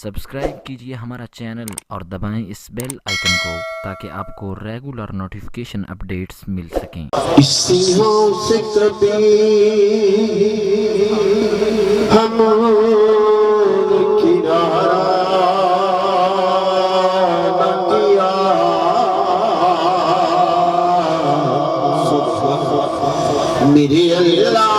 Subscribe कीजिए हमारा channel और दबाएं इस बेल आइकन को ताकि आपको रेगुलर नोटिफिकेशन अपडेट्स मिल सकें। इसियों से कभी हम किनारा न किया, मेरे अल्लाह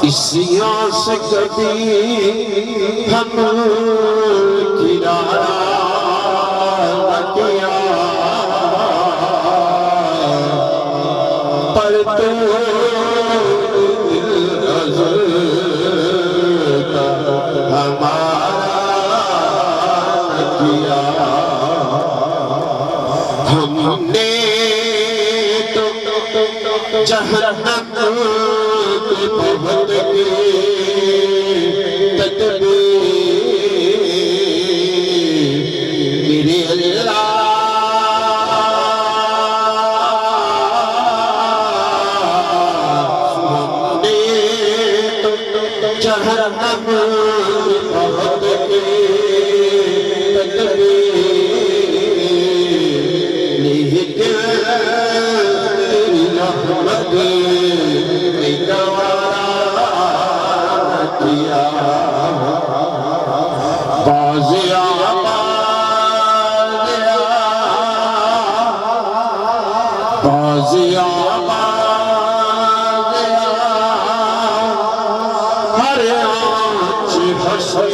इसियों से कभी हम किनारा न किया, पर तो हमारा न किया। हमने तो जहन्नम बहुत मेरे अल्लाह हमने तो जहन्नम बहुत लेकिन रहमत हर आँच हंसे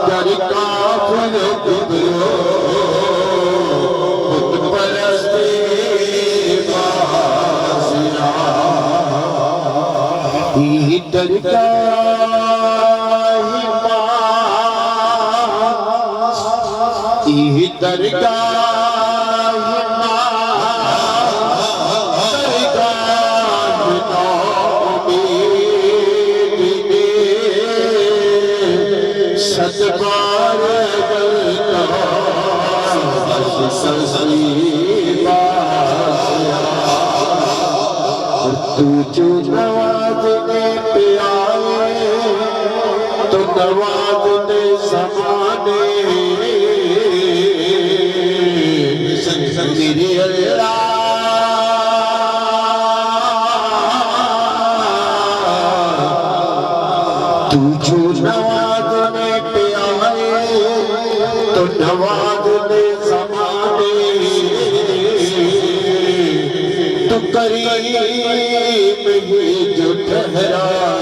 कर काफिर कुबरो खुद परस्ते बाज़िया ही तू जो नवाज़ने पे आए तो नवाज़ने ज़माने मेरे अल्लाह तू जो नवाज़ने पे आए तो नवाज़ने ज़माने तो करीम ही जो ठहरा